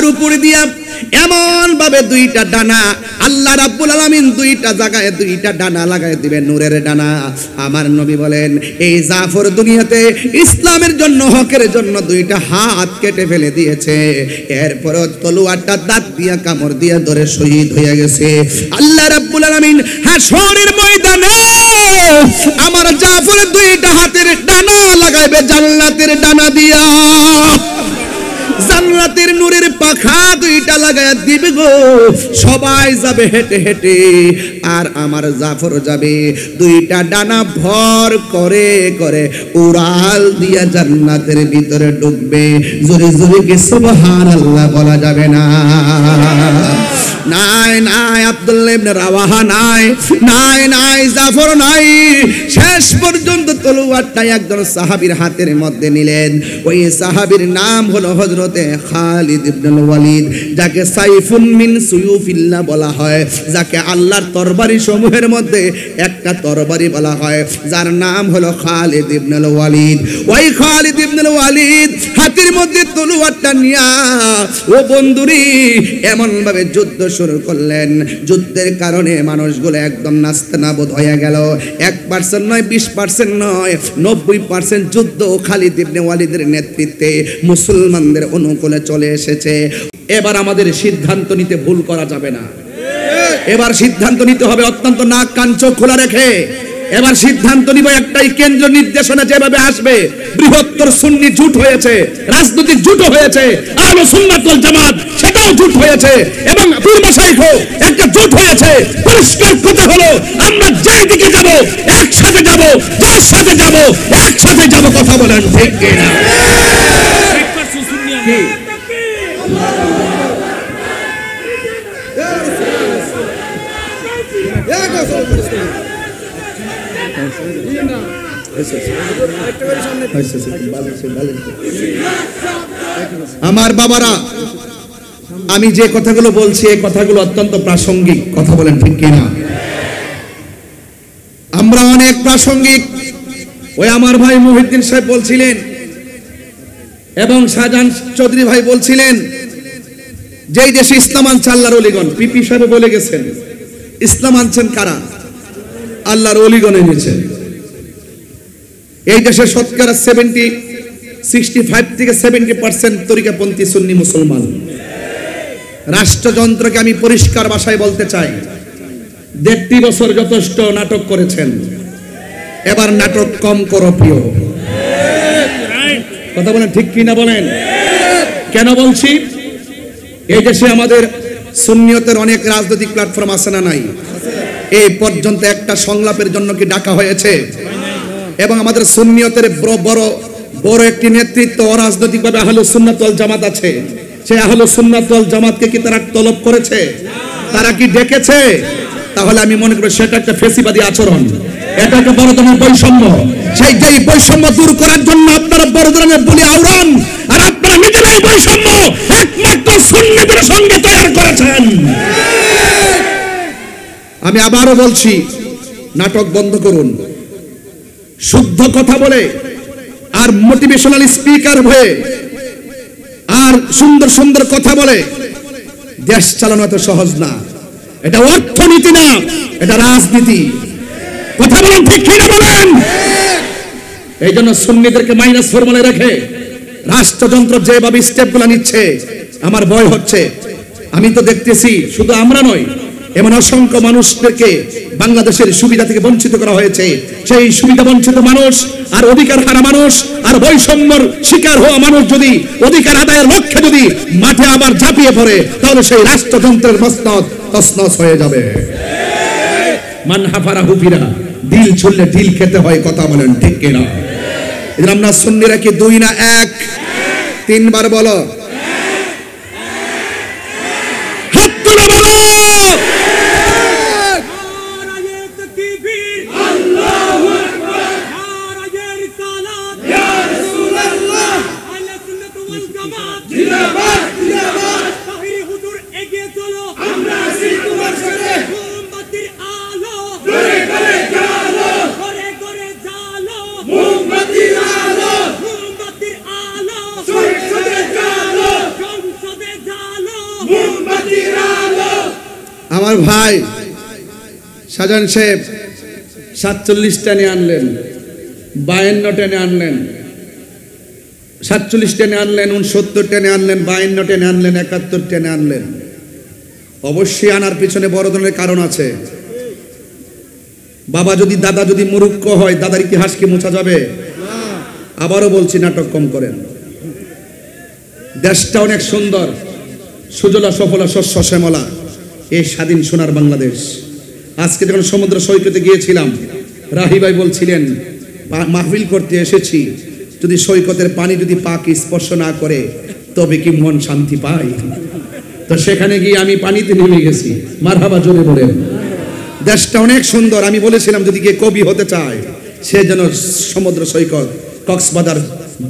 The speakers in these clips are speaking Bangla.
মাথার উপরে দিয়া এমন ভাবে দুইটা ডানা আল্লাহ রাব্বুল আলামিন দুইটা জায়গায় দুইটা ডানা লাগায় দিবেন, নূরের ডানা। আমার নবী বলেন এই জাফর দুনিয়াতে ইসলামের জন্য, হকের জন্য দুইটা হাত কেটে ফেলে দিয়েছে, এরপর তলোয়ারটা দাঁত দিয়া কামড় দিয়া ধরে শহীদ হয়ে গেছে। আল্লাহ রাব্বুল আলামিন হাশরের ময়দানে আমার জাফরের দুইটা হাতের ডানা লাগাইবে জান্নাতের ডানা দিয়া, জান্নাতের নূরের পাখা দুইটা লাগায় দিবে গো। সবাই যাবে হেঁটে হেঁটে, আর আমার জাফর যাবে দুইটা ডানা ভর করে করে উড়াল দিয়া জান্নাতের ভিতরে ঢুকবে। জোরে জোরে কি সুবহানাল্লাহ বলা যাবে না? নাই নাই আব্দুল্লাহ ইবনে রাওয়াহা নাই, নাই নাই জাফর নাই। শেষ পর্যন্ত তলোয়ারটা একজন সাহাবীর হাতের মধ্যে নিলেন। ওই সাহাবীর নাম হলো হযরতে খালিদ ইবনুল ওয়ালিদ, যাকে সাইফুন মিন সুয়ুফিল্লাহ বলা হয়, যাকে আল্লাহর তরবারি সমূহের মধ্যে একটা তরবারি বলা হয়, যার নাম হলো খালিদ ইবনুল ওয়ালিদ। ওই খালিদ ইবনুল ওয়ালিদ হাতের মধ্যে তলোয়ারটা নিয়া ও বন্ধুরি এমন ভাবে যুদ্ধ শুরু করলেন, যুদ্ধের কারণে মানুষগুলো একদম নাস্তানাবুদ হয়ে গেল। 1% নয়, 20% নয়, 90% যুদ্ধ খালিদ ইবনে ওয়ালিদের নেতৃত্বে মুসলমানদের অনুকূলে চলে এসেছে। এবার আমাদের সিদ্ধান্ত নিতে ভুল করা যাবে না। এবার সিদ্ধান্ত নিতে হবে অত্যন্ত নাক কান চোখ খোলা রেখে। এবার সিদ্ধান্ত নিব একটাই, কেন্দ্র নির্দেশনা যেভাবে আসবে, বৃহত্তর সুন্নি জোট হয়েছে, রাজনৈতিক জোট হয়েছে, আহলে সুন্নাত ওয়াল জামাত সেটাও জোট হয়েছে, এবং পীর মাশায়েখও একটা জোট হয়েছে। পরিষ্কার কথা হলো আমরা যেই দিকে যাব একসাথে যাব, যার সাথে যাব একসাথে যাব। কথা বলেন ঠিক কিনা? আমার বাবারা, আমি যে কথাগুলো বলছি এই কথাগুলো অত্যন্ত প্রাসঙ্গিক। কথা বলেন ঠিক কিনা? আমরা অনেক প্রাসঙ্গিক। ওই আমার ভাই মুহিউদ্দিন সাহেব বলছিলেন এবং শাহজাহান চৌধুরী ভাই বলছিলেন যেই দেশে ইসলাম আনছে আল্লাহর ওলিগণ। পিপি সাহেব বলে গেছেন ইসলাম আনছেন কারা? আল্লাহর ওলিগণ এনেছেন। এই দেশে শতকরা 65 থেকে 70% তরিকাপন্থী সুন্নি মুসলমান। রাষ্ট্রযন্ত্রকে আমি পরিষ্কার ভাষায় বলতে চাই, 1.5 বছর যথেষ্ট নাটক করেছেন, এবার নাটক কম করো প্রিয়। কথা বলেন ঠিক কিনা বলেন? কেন বলছি? এই দেশে আমাদের সুন্নিয়তের অনেক রাজনৈতিক প্ল্যাটফর্ম আছে না নাই? এই পর্যন্ত একটা সংলাপের জন্য কি ডাকা হয়েছে? এবং আমাদের সুন্নিয়তের বড় একটি নেতৃত্ব অরাজনৈতিকভাবে আহলে সুন্নাত ওয়াল জামাত আছে। সেই আহলে সুন্নাত ওয়াল জামাতকে কি তারা তলব করেছে? তারা কি ডেকেছে? তাহলে আমি মনে করি সেটা একটা ফেসিবাদী আচরণ, এটা একটা বড় ধরনের বৈষম্য। সেই যেই বৈষম্য দূর করার জন্য আপনারা বড় ধরনের বলি আওরান, আর আপনারা নিজেরাই বৈষম্য একমাত্র সুন্নিদের সঙ্গে তৈরি করেছেন। আমি আবারও বলছি, নাটক বন্ধ করুন। শুদ্ধ কথা বলে আর মোটিভেশনাল স্পিকার হয়ে আর সুন্দর সুন্দর কথা বলে দেশ চালানো এত সহজ না। এটা অর্থনীতি না, এটা রাজনীতি। কথা বলেন ঠিক কিনা বলেন? এই জন্য সুন্নিদেরকে মাইনাস ফর্মুলায় রেখে রাষ্ট্রযন্ত্র যেভাবে স্টেপগুলো নিচ্ছে আমার ভয় হচ্ছে। আমি তো দেখতেছি শুধু আমরা নয়, এমন অসংখ্য মানুষদেরকে বাংলাদেশের সুবিধা থেকে বঞ্চিত করা হয়েছে। সেই সুবিধা বঞ্চিত মানুষ আর অধিকার হারা মানুষ আর বৈষম্যর শিকার হওয়া মানুষ যদি অধিকার আদায়ের লক্ষ্যে যদি মাঠে আবার ঝাঁপিয়ে পড়ে, তাহলে সেই রাষ্ট্রযন্ত্রের মস্তক তছনছ হয়ে যাবে। মান হাফারা হুফিরা, দিল ছুললে ঢিল খেতে হয়। কথা বলেন ঠিক কিনা? এদের আমরা সুন্নিরা কি 2 না 1? 3 বার বলো। হাত তুলে বলো। আমার ভাই শাহজাহান সাহেব 47 টেনে আনলেন, 52 টেনে আনলেন, 47 টেনে আনলেন, 69 টেনে আনলেন, 52 টেনে আনলেন, 71 টেনে আনলেন। অবশ্যই আনার পিছনে বড় ধরনের কারণ আছে। বাবা যদি দাদা যদি মূর্খ হয়, দাদার ইতিহাস কি মোছা যাবে? আবারও বলছি, নাটক কম করেন। দেশটা অনেক সুন্দর, সুজলা সফলা শস্য শ্যামলা, এই স্বাধীন সোনার বাংলাদেশ। আজকে যখন সমুদ্র সৈকতে গিয়েছিলাম, রাহি ভাই বলছিলেন মাহফিল করতে এসেছি, যদি সৈকতের পানি যদি পাকে স্পর্শ না করে তবে কি মন শান্তি পায়? তো সেখানে গিয়ে আমি পানিতে নেমে গেছি। মারহাবা, জোরে বলেন। দেশটা অনেক সুন্দর। আমি বলেছিলাম যদি কে কবি হতে চায় সে যেন সমুদ্র সৈকত কক্সবাজার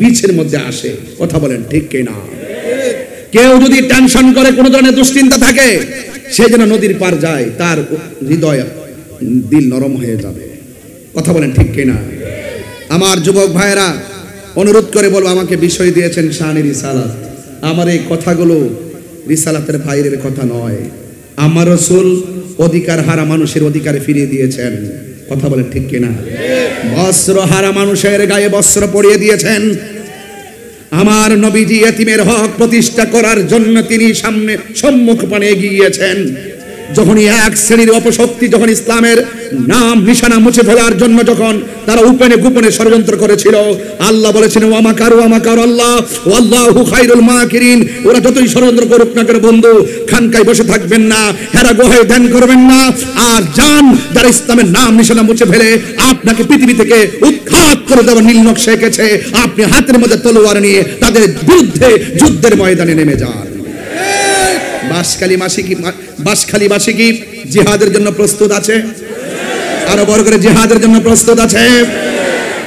বিচের মধ্যে আসে। কথা বলেন ঠিক কিনা? কেউ যদি টেনশন করে, কোনো ধরনের দুশ্চিন্তা থাকে, সে যেন নদীর পার যায়, তার হৃদয় দিল নরম হয়ে যাবে। কথা বলেন ঠিক কিনা? আমার যুবক ভাইয়েরা, অনুরোধ করে বলবো, আমাকে বিষয় দিয়েছেন শান রিসালাত। আমার এই কথাগুলো রিসালাতের বাইরের কথা নয়। আমার রাসূল অধিকার হারা মানুষের অধিকারে ফিরিয়ে দিয়েছেন। কথা বলেন ঠিক কিনা? বস্ত্র হারা মানুষের গায়ে বস্ত্র পরিয়ে দিয়েছেন। আমার নবীজি ইতিমের হক প্রতিষ্ঠা করার জন্য তিনি সম্মুখ পানে এগিয়েছেন। যখনই এক শ্রেণীর অপশক্তি যখন ইসলামের নাম নিশানা মুছে ফেলার জন্য যখন তারা উপনে গোপনে ষড়যন্ত্র করেছিল, আল্লাহ বলেছেন ওয়ামাকারু ওয়ামাকার আল্লাহ ওয়াল্লাহু খায়রুল মাকিরিন। ওরা যতই ষড়যন্ত্র করুক না কেন বন্ধু, খানকায় বসে থাকবেন না, হেরা গুহায় ধ্যান করবেন না, আর যান যারা ইসলামের নাম নিশানা মুছে ফেলে আপনাকে পৃথিবী থেকে উৎখাত করে দেওয়ার নীল নকশা এঁকেছে, আপনি হাতের মধ্যে তলোয়ার নিয়ে তাদের বিরুদ্ধে যুদ্ধের ময়দানে নেমে যান। বাঁশখালীবাসী কি জিহাদের জন্য প্রস্তুত আছে? আরো বড় করে জিহাদের জন্য প্রস্তুত আছে?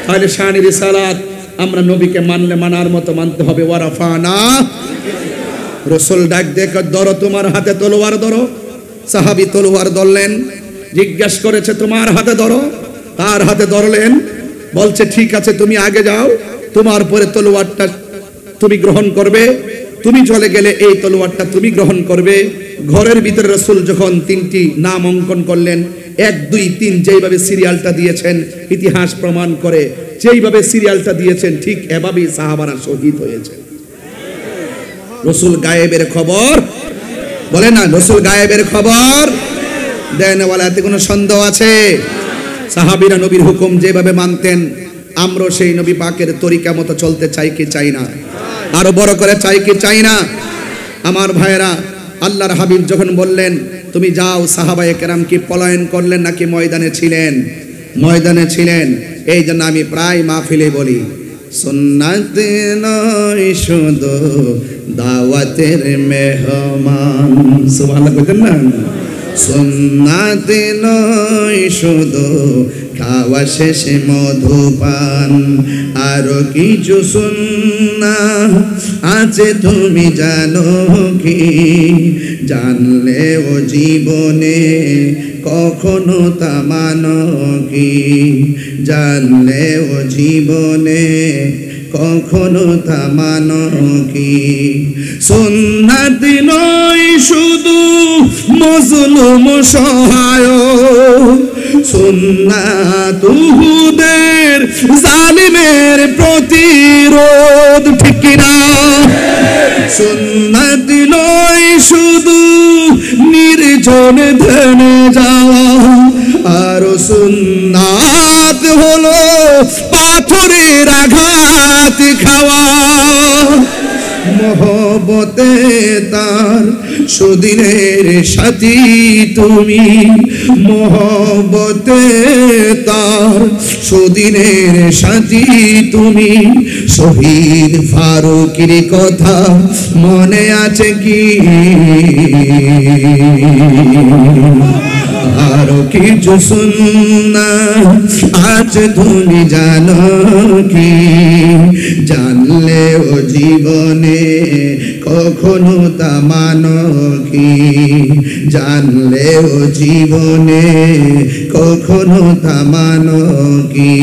তাহলে শান রিসালাত আমরা নবীকে মানলে মানার মতো মানতে হবে। ওয়ারাফানা, রাসূল ডাক দেখে, ধরো তোমার হাতে তলোয়ার ধরো। সাহাবী তলোয়ার ধরলেন, জিজ্ঞেস করেছে তোমার হাতে ধরো, তার হাতে ধরলেন, বলছে ঠিক আছে তুমি আগে যাও, তোমার পরে তলোয়ারটা তুমি গ্রহণ করবে, তুমি চলে গেলে এই তলোয়ারটা তুমি গ্রহণ করবে। ঘরের ভিতরে রাসূল যখন 3টি নাম অঙ্কন করলেন, 1 2 3 যেইভাবে সিরিয়ালটা দিয়েছেন ইতিহাস প্রমাণ করে, যেইভাবে সিরিয়ালটা দিয়েছেন ঠিক এভাবেই সাহাবারা শহীদ হয়েছেন। রাসূল গায়েবের খবর বলে না, রাসূল গায়েবের খবর দেন ওয়ালাতে কোনো সন্দেহ আছে? সাহাবীরা নবীর হুকুম যেভাবে মানতেন, আমরা সেই নবী পাকের তরিকা মতো চলতে চাই কি চাই না? আরো বড় করে চাই কি চাই না? আমার ভাইয়েরা, আল্লাহর হাবিব যখন বললেন তুমি যাও, সাহাবায়ে কেরাম কি পলায়ন করলেন নাকি ময়দানে ছিলেন? ময়দানে ছিলেন। এই জন্য আমি প্রায় মাহফিলে বলি, সুন্নাত নয় শুধু দাওয়াতের মেহমান। সুবহানাল্লাহ কইতেন না? সুন্নাত নয় শুধু খাওয়া শেষে মধুপান, আরো কিছু সুন্নাহ আছে তুমি জানো কি? জানলেও জীবনে কখনো তা মানো কি? জানলেও জীবনে কখনো তা মানো কি? সুন্নাত নয় শুধু মজলুম সহায়, সুন্নাত উহুদের জালিমের প্রতিরোধ। ঠিক কিনা? সুন্নাত নয় শুধু নির্জন ধ্যানে যাওয়া, আর সুন্নাত হলো পাথরের আঘাত খাওয়া। মহব্বতে তার সুদিনের সাথী তুমি, মহব্বতে তার সুদিনের সাথী তুমি। শহীদ ফারুকের কথা মনে আছে কি? আরো কিছু সুন্নাহ আছে তুমি জানো কি? জানলেও জীবনে কখনো তা মানো কি? জানলেও জীবনে কখনো তা মানো কি?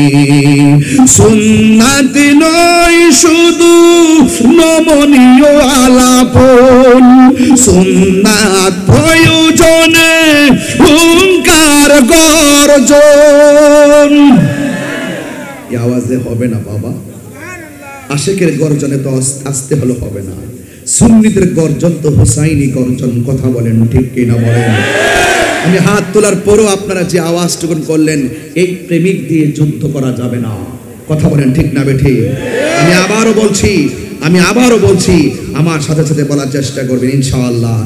সুন্নাত নয় শুধু নমনীয় আলাপন, সুন্নাত প্রয়োজন প্রয়োজনে হুঙ্কার গর্জন। এই আওয়াজে হবে না বাবা, আশেকের গর্জনে তো আসতে হলে হবে না, সুন্নিদের গর্জন তো হুসাইনি গর্জন। কথা বলেন ঠিক কিনা বলেন? আমি হাত তোলার পরও আপনারা যে আওয়াজটুকুন করলেন, এই প্রেমিক দিয়ে যুদ্ধ করা যাবে না। কথা বলেন ঠিক না বেঠি? আমি আবারও বলছি, আমার সাথে সাথে বলার চেষ্টা করবেন ইনশাআল্লাহ।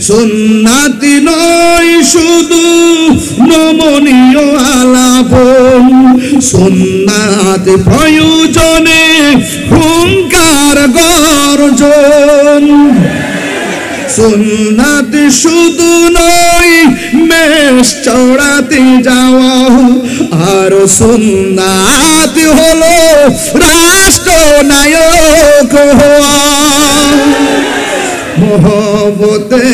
সুন্নাতি নয় শুধু নমনীয় আলাপন, সুন্নাত প্রয়োজনে হুঙ্কার গর্জন। সুন্নাত শুধু নয় মেষ চড়াতে যাওয়া, আর সুন্নাত হলো রাষ্ট্রনায়ক হওয়া। মোহব্বতে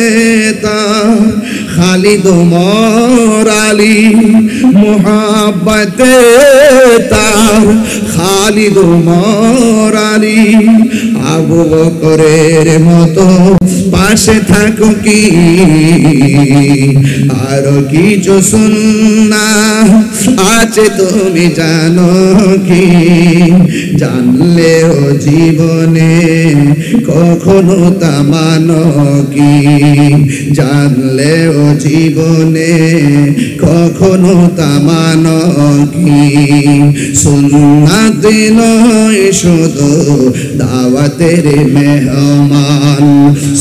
তার খালিদ ওমর আলী, মোহব্বতে তার খালিদ ওমর আলী। আবু বকরের মতো পাশে থাকো কি, আর কিছু সুন্নাহ আছে তুমি জানো কি? জানলেও জীবনে কখনো তা মানো কি? জানলেও জীবনে কখনো তা মানো কি? সুন্নাত নয় শুধু দাওয়াতের মেহমান,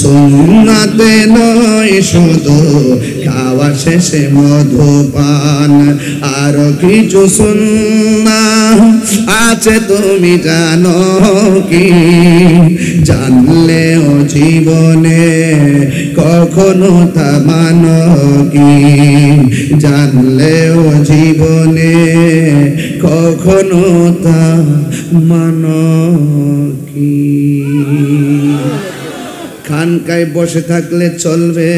সুন্নাত নয় শুধু খাওয়া শেষে মধুপান। আর কিছু সুন্নাহ আছে তুমি জানো কি? জানলেও জীবনে কখনো তা মানো কি? জানলেও জীবনে কখনো তা মানো কি? খানকায় বসে থাকলে চলবে,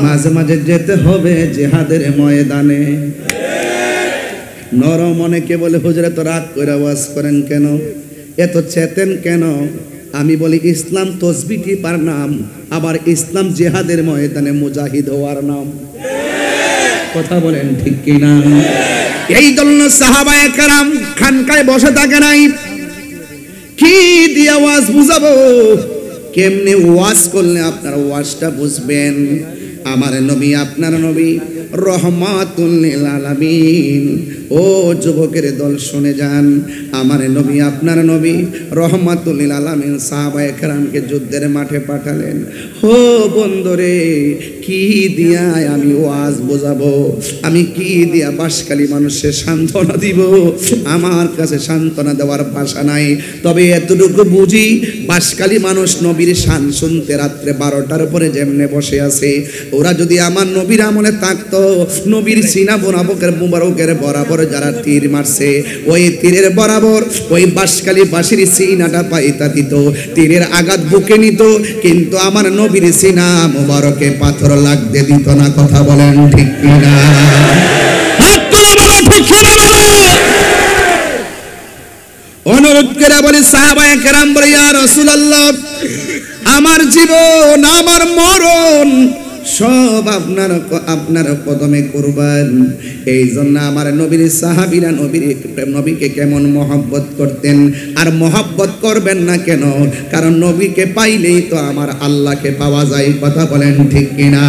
মাঝে মাঝে যেতে হবে জিহাদের ময়দানে। নরম অনেকে বলে হুজুর তো রাগ করে ওয়াজ করেন কেন, এত চেতেন কেন? আমি বলি ইসলাম তসবিহ টিপার নাম, আবার ইসলাম জিহাদের ময়দানে মুজাহিদ হওয়ার নাম। কথা বলেন ঠিক কিনা? এই জন্য সাহাবায়ে কেরাম খানকায় বসে থাকে নাই। কি দিয়ে ওয়াজ বুঝাবো? কেমনে ওয়াজ করলে আপনারা ওয়াজটা বুঝবেন? আমার নবী আপনার নবী রহমাতুল লিল আলামিন। ও যুবকের দল শুনে যান, আমার নবী আপনার নবী রহমাতুল লিল আলামিন সাহাবায়ে কেরামকে যুদ্ধের মাঠে পাঠালেন। ও বন্ধুরে, কি দিয়া আমি ওয়াজ বোঝাবো? আমি কি দিয়া বাসকালী মানুষের সান্ত্বনা দিব? আমার কাছে সান্ত্বনা দেওয়ার ভাষা নাই। তবে এতটুকু বুঝি, বাসকালী মানুষ নবীর শান শুনতে রাত্রে 12টার পরে যেমনে বসে আছে, ওরা যদি আমার নবীর আমলে থাকতো, নবীর সিনা মুবারকের বরাবর যারা তীর মারছে, ওই তীরের বরাবর ওই বাঁশখালী বাঁশির সিনাটা পাইতা দিত, তীরের আঘাত বুকে নিত, কিন্তু আমার নবীর সিনা মুবারকে পাথর লাগতে দিত না। কথা বলেন ঠিক কিনা? অনুরোধ করে বলি সাহাবায়ে কেরাম বলে, ইয়া রাসূলুল্লাহ, আমার জীবন আমার মরণ সব আপনার কদমে কুরবান। এই জন্য আমার নবীর সাহাবীরা নবীকে কেমন মহব্বত করতেন, আর মহব্বত করবেন না কেন? কারণ নবীকে পাইলেই তো আমার আল্লাহকে পাওয়া যায়। কথা বলেন ঠিক কিনা?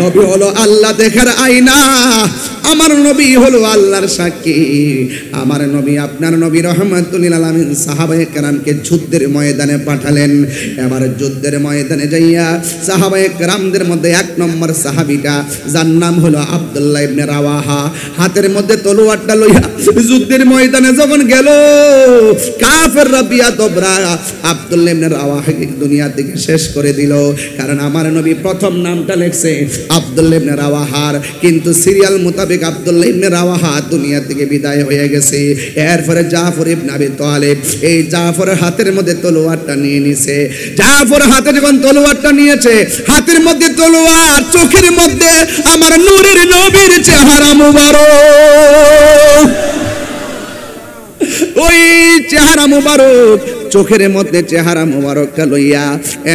নবী হলো আল্লাহ দেখার আয়না, আমার নবী হলো আল্লাহর সাক্ষী। আমার নবী আপনার নবী রহমাতুল লিল আলামিন সাহাবায়ে কেরামকে যুদ্ধের ময়দানে পাঠালেন। এবার যুদ্ধের ময়দানে যাইয়া সাহাবায়ে কেরামদের মধ্যে 1 নম্বর সাহাবীটা, যার নাম হলো আব্দুল্লাহ ইবনে রাওয়াহা, হাতের মধ্যে তলোয়ারটা লইয়া যুদ্ধের ময়দানে যখন গেল, কাফেররা বিয়া দবরা আব্দুল্লাহ ইবনে রাওয়াহাকে দুনিয়া থেকে শেষ করে দিল। কারণ আমার নবী প্রথম নামটা লেখছে আব্দুল্লাহ ইবনে রাওয়াহার, কিন্তু সিরিয়াল মোতাবেক আব্দুল্লাহ ইবনে রাওয়াহা দুনিয়া থেকে বিদায় হয়ে গেছে। এরপরে জাফর ইবনে আবি তালিব এই জাফরের হাতের মধ্যে তলোয়ারটা নিয়ে নিছে। জাফর হাতে যখন তলোয়ারটা নিয়েছে, হাতের মধ্যে তলোয়ার, চোখের মধ্যে আমার নূরের নবীর চেহারা মুবারক। ওই চেহারা মুবারক চোখের মধ্যে চেহারা মোবারকটা লইয়া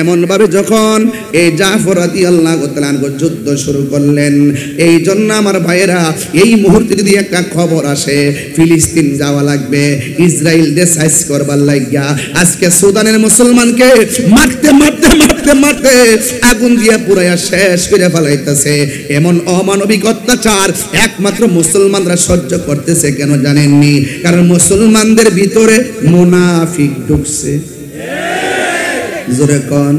এমন ভাবে যখন এই জাফর রাদিয়াল্লাহু তাআলা যুদ্ধ শুরু করলেন। এই জন্য আমার ভাইয়েরা, এই মুহূর্তে যদি একটা খবর আসে ফিলিস্তিন যাওয়া লাগবে, ইসরায়েল দিয়ে সাইজ করবার লাগিয়া আজকে সুদানের মুসলমানকে মারতে মারতে মারতে মারতে আগুন দিয়ে পুরাইয়া শেষ করে ফেলাইতেছে। এমন অমানবিক অত্যাচার একমাত্র মুসলমানরা সহ্য করতেছে কেন জানেননি? কারণ মুসলমানদের ভিতরে মুনাফিক ঢুকছে। জোরে কোন,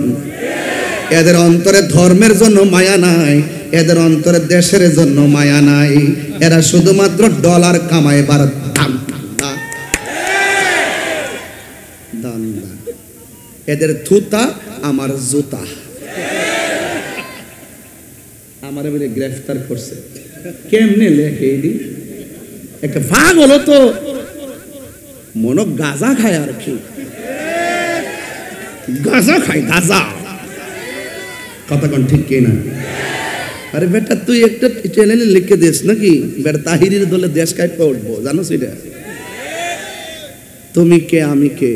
এদের অন্তরে ধর্মের জন্য মায়া নাই, এদের অন্তরে দেশের জন্য মায়া নাই। এরা শুধুমাত্র ডলার কামাইবার ধান্দা। এদের থুতা আমার জুতা। আমার বলে গ্রেফতার করছে, কেমনে লেখে একটা ভাগ হলো তো মনো গাঁজা খায় আর কি, গাঁজা খায় গাঁজা। কথা কোন ঠিক কিনা? আরে বেটা তুই একটা চ্যানেলে লিখে দিস নাকি বেটা তাহিরির দলে দেশ কাইপা উঠবো, জানো সেটা? তুমি কে আমি কে?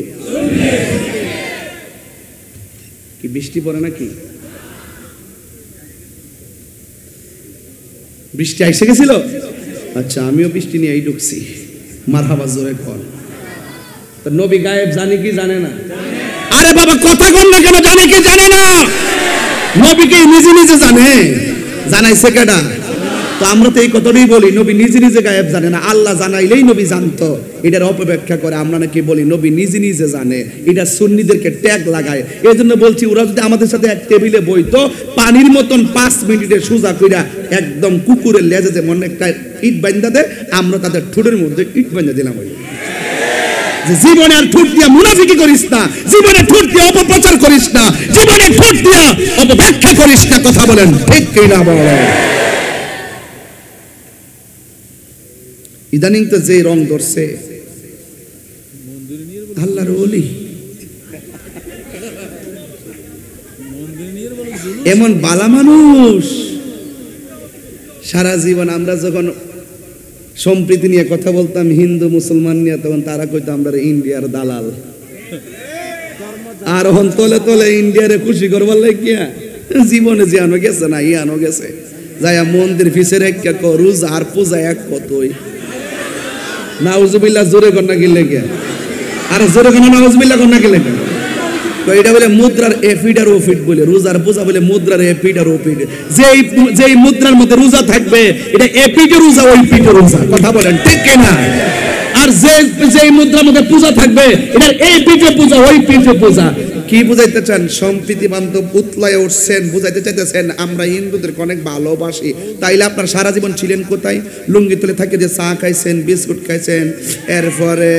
কি বৃষ্টি পড়ে নাকি? বৃষ্টি এসে গেছিল? আচ্ছা, আমিও বৃষ্টি নিয়ে এই ঢুকছি। মারহাবা, জোরে কর। তো নবী গায়েব জানে কি জানে না? আরে বাবা কথা কন না কেন? জানে কি জানে না? নবীকে নিজে নিজে জানে, জানাইছে কেডা? তো আমরা তো এই কথাটাই বলি, নবী নিজে নিজে গায়েব জানে না, আল্লাহ জানাইলেই নবী জানতো। এটার অপব্যাখ্যা করে আমরা নাকি বলি নবী নিজে নিজে জানে। এটা সুন্নিদেরকে ট্যাগ লাগায়। এই জন্য বলছি, ওরা যদি আমাদের সাথে এক টেবিলে বইতো, পানির মতন 5 মিনিটে সোজা কইরা একদম কুকুরের লেজে যেমন একটা ইট বান্ধা দেয়, আমরা তাদের ঠোঁটের মধ্যে ইট বান্ধা দিলাম। জীবনে আর ঠোঁট দিয়া মুনাফিকি করিস না, জীবনে ঠোঁট দিয়া অপপ্রচার করিস না, জীবনে ঠোঁট দিয়া অপব্যাখ্যা করিস না। কথা বলেন ঠিক কিনা বলেন? ইদানিং তো যে রং ধরছে আল্লাহর ওলি, এমন বালা মানুষ। সারা জীবন আমরা যখন সম্প্রীতি নিয়ে কথা বলতাম হিন্দু মুসলমান নিয়ে, তখন তারা কইতো আমরা ইন্ডিয়ার দালাল। আর এখন তলে তলে ইন্ডিয়ারে খুশি করবার লাগিয়া জীবনে যে আনো গেছে না, আনো গেছে যাইয়া মন্দির ফিসের এক রোজ আর পূজা এক কতই। নাউজুবিল্লাহ জোরে কন্যা গিলে গে, আর জোরে কন্যা নাউজুবিল্লাহ কন্যা গিলে গে। তো এটা বলে মুদ্রার এফিড আর ওফিড বলে, রোজার পূজা বলে মুদ্রার এফিড আর ওফিড। যেই মুদ্রার মধ্যে রোজা থাকবে এটা এপিডে রোজা, ওই পিঠে রোজা। কথা বলেন ঠিক কিনা? আর যেই মুদ্রার মধ্যে পূজা থাকবে এটা এই পিঠে পূজা, ওই পিঠে পূজা। কি বুঝাইতে চান? সম্প্রীতি বান্ধব উতলায় উঠছেন, বুঝাইতে চাইতেছেন আমরা হিন্দুদেরকে অনেক ভালোবাসি। তাইলে আপনার সারা জীবন ছিলেন কোথায়? লুঙ্গি তুলে থাকে যে চা খাইছেন, বিস্কুট খাইছেন, এরপরে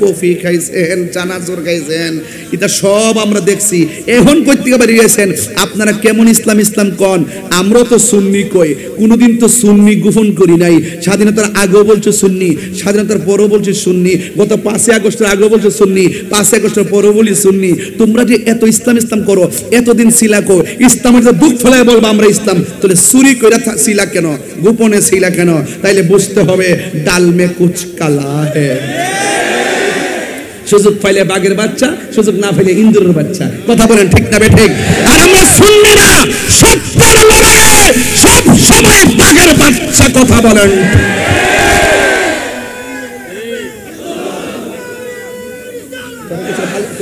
কফি খাইছেন, চানাচুর খাইছেন, এটা সব আমরা দেখছি। এখন কই থেকে বেরিয়েছেন? আপনারা কেমন ইসলাম ইসলাম কন? আমরা তো সুন্নি কই, কোনোদিন তো সুন্নি গোপন করি নাই। স্বাধীনতার আগেও বলছে সুন্নি, স্বাধীনতার পরও বলছে সুন্নি, গত 5 আগস্টের আগেও বলছে সুন্নি, 5 আগস্টের পরও বলি সুন্নি। তোমরা যে এত ইসলাম ইসলাম করো, এতদিন সিলাকো, ইসলামের যে বুক ফেলায় বলবো আমরা ইসলাম, তাহলে চুরি করে সিলা কেন, গোপনে সিলা কেন? তাইলে বুঝতে হবে ডাল মে কুছ কালা হে। সুযোগ পাইলে বাঘের বাচ্চা, সুযোগ না পাইলে ইন্দুরের বাচ্চা। কথা বলেন ঠিক না ঠিক? আর আমরা শুনবি না, সত্যের লড়াইয়ে সব সময় বাঘের বাচ্চা। কথা বলেন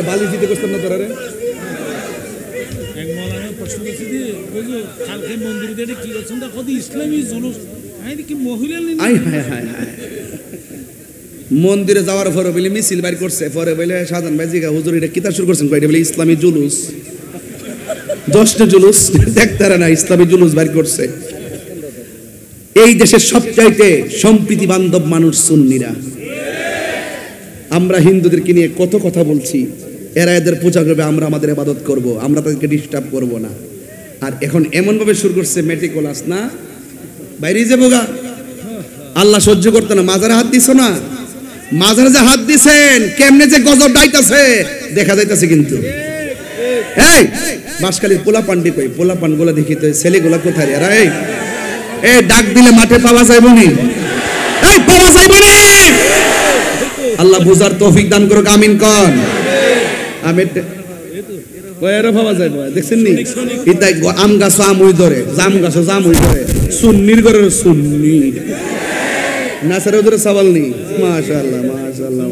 বালি দিতে করতাম না তোরা রে। এক মৌলানা প্রশ্ন করছে যে বুঝো কালকে মন্দিরে দিয়ে কি করছেন তা কত ইসলামী জুলুস, আই কি মহিলা আই হায় হায় হায়। মন্দিরে যাওয়ার পরে বলে মিছিল বাইর করছে, পরে বলে সাধারণ ভাই জিগা হুজুর এটা কিতা শুরু করছেন? কয়টা বলে ইসলামী জুলুস, 10টা জুলুস দেখতে না, ইসলামী জুলুস বাইর করছে। এই দেশের সবচাইতে সম্প্রীতি বান্ধব মানুষ সুন্নিরা। আমরা হিন্দুদেরকে নিয়ে কত কথা বলছি, এরা এদের পূজা করবে, আমরা আমাদের ইবাদত করব, আমরা তাদেরকে ডিস্টার্ব করব না। আর এখন এমন ভাবে শুরু করছে মেটিকুলাস না, বাইরে যাবো গা, আল্লাহ সহ্য করতে না। মাজারে হাত দিছো না, মাজারে যে হাত দিছেন কেমনে যে গজব ডাইতাছে দেখা যাইতাছে। কিন্তু এই বাসকালীর পোলা পান্ডি কই, পোলা পান গুলা দেখি তো ছেলেগুলা কোথায়? এরা এই ডাক দিলে মাঠে পাওয়া যাইব নি? এই পাওয়া যাইব নি? আল্লাহ বুঝার তৌফিক দান করুক, আমিন কন। আমি কয়ের পাওয়া যায় না দেখছেন নি ইতাই আম গাছ আমুই ধরে জাম গাছ জামুই ধরে সুন্নির ঘরের সুন্নি নাসারের ধরে সওয়াল নি মাশাআল্লাহ মাশাআল্লাহ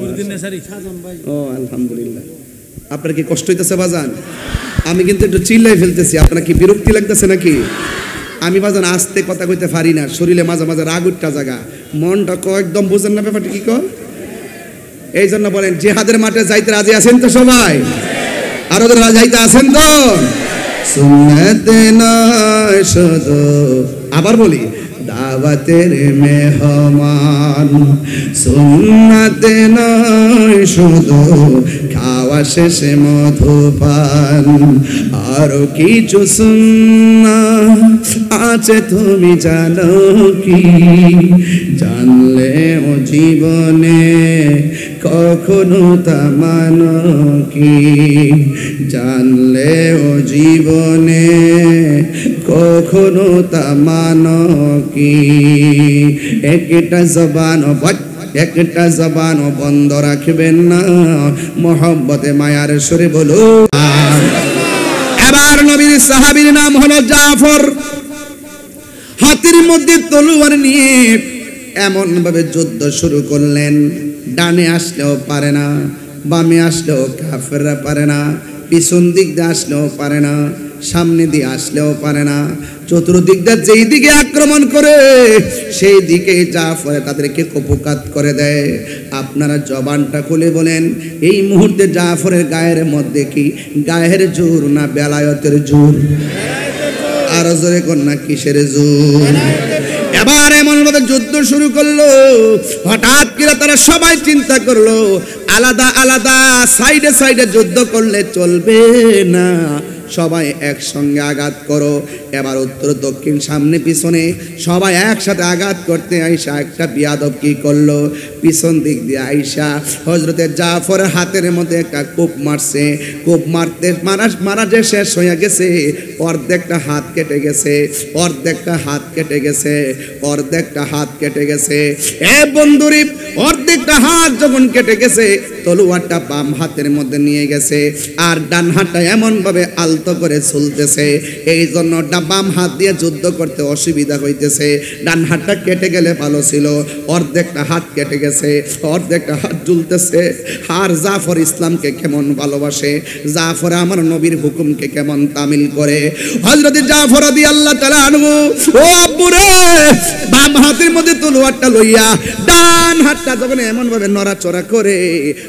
ও আলহামদুলিল্লাহ আপনার কি কষ্ট হইতেছে বাজান আমি কিন্তু একটু চিল্লাই ফেলতেছি আপনার কি বিরক্তি লাগতেছে নাকি আমি বাজান আস্তে কথা কইতে পারি না শরীরে মাঝে মাঝে রাগ উঠটা জায়গা মনটা একদম বুঝেন না ব্যাপারটা কি কর এই জন্য বলেন জিহাদের মাঠে যাইতে রাজি আছেন তো সবাই আর ওদের যাইতে আছেন তো সুন্নতে নয় শুধু আবার বলি দাওয়াতের মেহমান সুন্নতে নয় শুধু খাওয়া শেষে মধুপান আরো কিছু সুন্নাত আছে তুমি জানো কি জানলে ও জীবনে কখনো তা মানো কি জানলে ও জীবনে কখনো তা মানো কি একটা জবানও বন্ধ রাখবেন না মোহব্বতে মায়ার সুরে বলো এবার নবীর সাহাবীর নাম হলো জাফর হাতের মধ্যে তলোয়ার নিয়ে এমন ভাবে যুদ্ধ শুরু করলেন ডানে আসলেও পারে না বামে আসলেও কাফেররা পারে না পিছন দিক দিয়ে আসলেও পারে না সামনে দিয়ে আসলেও পারে না চতুর্দিক দিয়ে যেই দিকে আক্রমণ করে সেই দিকে জাফর তাদেরকে কুপকাত করে দেয় আপনারা জবানটা খুলে বলেন এই মুহূর্তে জাফরের গায়ের মধ্যে কি গায়ের জোর না বেলায়েতের জোর আর জোরে কন্যা কিসের জোর এবার এমন ভাবে যুদ্ধ শুরু করলো হঠাৎ করে তারা সবাই চিন্তা করলো আলাদা আলাদা সাইডে সাইডে যুদ্ধ করলে চলবে না সবাই একসঙ্গে আঘাত করো এবার উত্তর দক্ষিণ সামনে পিছনে সবাই একসাথে আঘাত করতে আইসা একটা বিয়াদব কি করলো পিছন দিক দিয়ে আইসা হযরতে জাফরের হাতের মধ্যে একটা কূপ মারছে কূপ মারতে মারা যে শেষ হয়ে গেছে অর্ধেকটা হাত কেটে গেছে অর্ধেকটা হাত কেটে গেছে অর্ধেকটা হাত কেটে গেছে এ বন্ধুরি অর্ধেকটা হাত যখন কেটে গেছে তলোয়ারটা বাম হাতের মধ্যে নিয়ে গেছে আর ডান হাতটা এমন ভাবে আলতো করে ঝুলতেছে এই জন্য বাম হাত দিয়ে যুদ্ধ করতে অসুবিধা হইতেছে ডান হাতটা কেটে গেলে ভালো ছিল অর্ধেকটা হাত কেটে গেছে অর্ধেকটা হাত ঝুলতেছে আর জাফর ইসলামকে কেমন ভালোবাসে জাফর আমার নবীর হুকুমকে কেমন তামিল করে হযরত জাফর রাদিয়াল্লাহু তাআলা আনহু ও আব্বুরে বাম হাতের মধ্যে তলোয়ারটা লইয়া ডান হাতটা যখন এমন ভাবে নড়াচড়া করে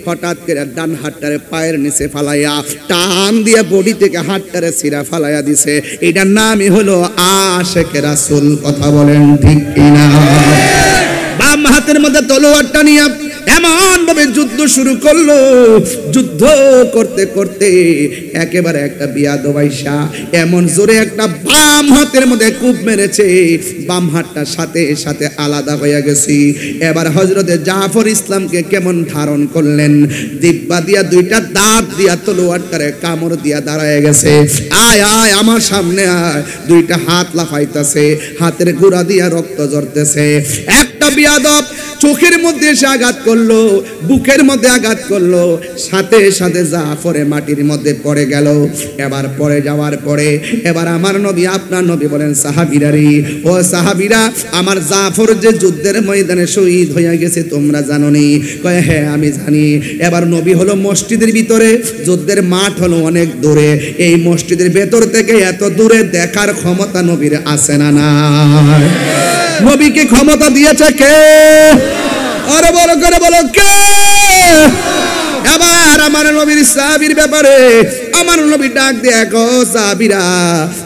হঠাৎ করে ডান হাতটারে পায়ের নিচে ফালাইয়া টান দিয়ে বডি থেকে হাতটারে ছিঁড়া ফালাইয়া দিছে এটার নামই হলো আশিকে রাসূল কথা বলেন ঠিক কিনা বাম হাতের মধ্যে তলোয়ারটা নিয়ে এমন ভাবে যুদ্ধ শুরু করলো যুদ্ধ করতে করতে একেবারে একটা বিয়াদব আইসা এমন জোরে একটা বাম হাতের মধ্যে কূপ মেরেছে বাম হাতটা সাথে সাথে আলাদা হয়ে গেছে এবার হযরতে জাফর ইসলামকে কেমন ধারণ করলেন দিব্যা দিয়া দুইটা দাঁত দিয়া তলোয়ারটারে কামড় দিয়া দাঁড়ায় গেছে আয় আয় আমার সামনে আয় দুইটা হাত লাফাইতেছে হাতের গোড়া দিয়া রক্ত ঝরতেছে একটা বিয়াদব চোখের মধ্যে এসে আঘাত করলো বুকের মধ্যে আঘাত করলো সাথে সাথে জাফরে মাটির মধ্যে পড়ে গেল এবার পড়ে যাওয়ার পরে এবার আমার নবী আপনার নবী বলেন সাহাবীরা রে ও সাহাবীরা আমার জাফর যে যুদ্ধের ময়দানে শহীদ হয়ে গেছে তোমরা জানো নি কয় হ্যাঁ আমি জানি এবার নবী হলো মসজিদের ভিতরে যুদ্ধের মাঠ হলো অনেক দূরে এই মসজিদের ভেতর থেকে এত দূরে দেখার ক্ষমতা নবীর আছে না না নবীকে ক্ষমতা দিয়েছে কে আরে বলো করে বলো কে এবার আমার নবীর সাহাবীর ব্যাপারে আমার নবী ডাক দিয়ে কো সাহাবীরা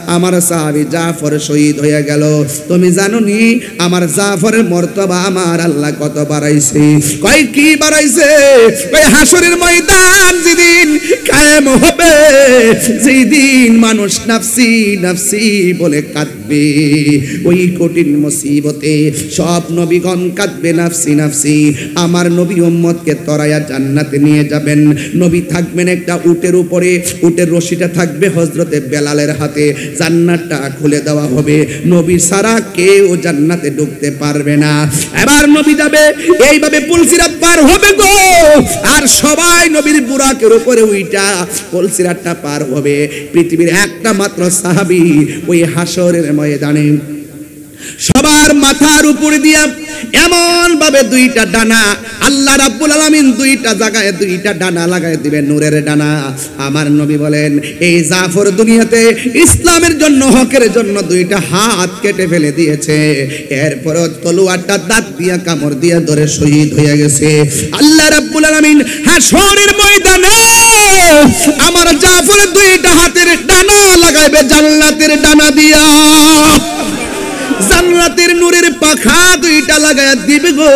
আমার সাহাবী জাফর শহীদ হয়ে গেল তুমি জানো নি আমার জাফরের মর্তবা আমার আল্লাহ কত বাড়াইছে কই কি বাড়াইছে কই হাসরের ময়দান যেদিন কায়েম হবে যেদিন মানুষ নাফসি নাফসি বলে কাঁদবে ওই কঠিন মুসিবতে সব নবীগণ কাঁদবে নাফসি নাফসি আমার নবী উম্মতকে তরায়া জান্নাতে নিয়ে যাবেন নবী থাকবেন একটা উটের উপরে উটের রশিটা থাকবে হযরতে বেলালের হাতে, জান্নাতটা খুলে দেওয়া হবে, নবী ছাড়া কেউ জান্নাতে ঢুকতে পারবে না। এবার নবী যাবে, এইভাবে পুলসিরাত পার হবে গো, আর সবাই নবীর বুরাকের উপরে উইটা পুলসিরাতটা পার হবে। পৃথিবীর একটা মাত্র সাহাবী ওই হাসরের ময়দানে সবার মাথার উপর দিয়া এমন ভাবে দুইটা ডানা আল্লাহ রাব্বুল আলামিন দুইটা জায়গায় দুইটা ডানা লাগায় দিবেন, নূরের ডানা। আমার নবী বলেন, এই জাফর দুনিয়াতে ইসলামের জন্য, হকের জন্য দুইটা হাত কেটে ফেলে দিয়েছে, এরপরও তলোয়ারটা দাঁত দিয়া কামড় দিয়া ধরে শহীদ হয়ে গেছে। আল্লাহ রাব্বুল আলামিন হাসরের ময়দানে আমার জাফরের দুইটা হাতের ডানা লাগাইবে জান্নাতের ডানা দিয়া, জান্নাতের নূরের পাখা দুইটা লাগায়া দিবে গো।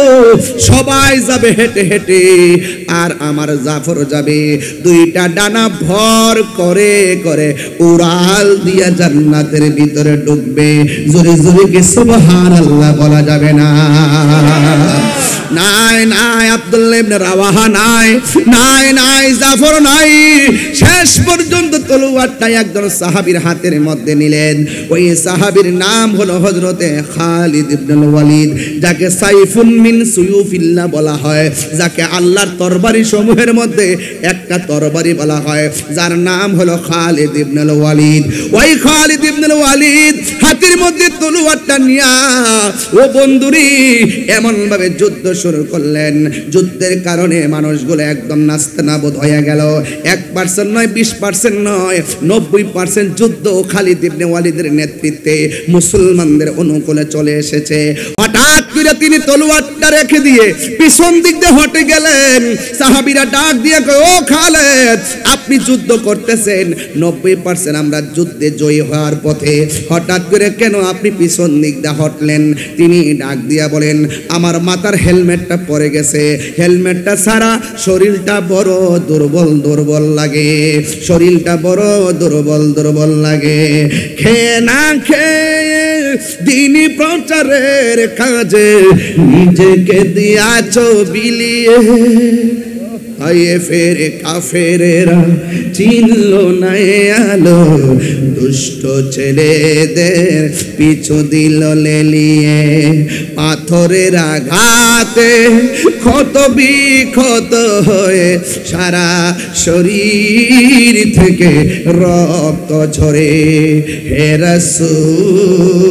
সবাই যাবে হেঁটে হেঁটে, আর আমার জাফর যাবে দুইটা ডানা ভর করে করে উড়াল দিয়া জান্নাতের ভিতরে ঢুকবে। জোরে জোরে কি সুবহানাল্লাহ বলা যাবে না? নাই নাই আব্দুল্লাহ ইবনে রাওয়াহা নাই, নাই নাই জাফর নাই। শেষ পর্যন্ত তলোয়ারটা একজন সাহাবীর হাতের মধ্যে নিলেন। ওই সাহাবীর নাম হলো হযরতে খালিদ ইবনুল ওয়ালিদ, যাকে সাইফুন মিন সুয়ুফিল্লাহ বলা হয়, যাকে আল্লাহর তরবারি সমূহের মধ্যে একটা তরবারি বলা হয়, যার নাম হলো খালিদ ইবনুল ওয়ালিদ। ওই খালিদ ইবনুল ওয়ালিদ হাতের মধ্যে তলোয়ারটা নিয়া ও বন্ধুরি এমন ভাবে যুদ্ধ শুরু করলেন, যুদ্ধের কারণে মানুষগুলো একদম নাস্তানাবুদ হয়ে গেল। 1% নয়, 20% নয়, 90% যুদ্ধ খালিদ ইবনে ওয়ালিদের নেতৃত্বে মুসলমানদের অনুকূলে চলে এসেছে। হঠাৎ করে তিনি তলোয়ারটা রেখে দিয়ে পিছন দিক দিয়ে হটে গেলেন। সাহাবীরা ডাক দিয়ে কয়, ও খালিদ, আপনি যুদ্ধ করতেছেন, 90% আমরা যুদ্ধে জয়ী হওয়ার পথে, হঠাৎ করে কেন আপনি পিছন দিক দিয়ে হটলেন? তিনি ডাক দিয়া বলেন, আমার মাথার হেলমেটটা পরে গেছে, হেলমেটটা ছাড়া শরীরটা বড় দুর্বল দুর্বল লাগে, শরীরটা বড় দুর্বল দুর্বল লাগে। খেয়ে না খেয়ে দিনী প্রচারের কাজে নিজেকে দিয়াছ বিলিয়ে, আয়ে ফেরে কাফেরেরা চিনল না আলো, দুষ্ট ছেলেদের পিছু দিল লেলিয়ে, পাথরের আঘাতে ক্ষত বিক্ষত হয়ে সারা শরীর থেকে রক্ত ঝরে। হে রাসূল,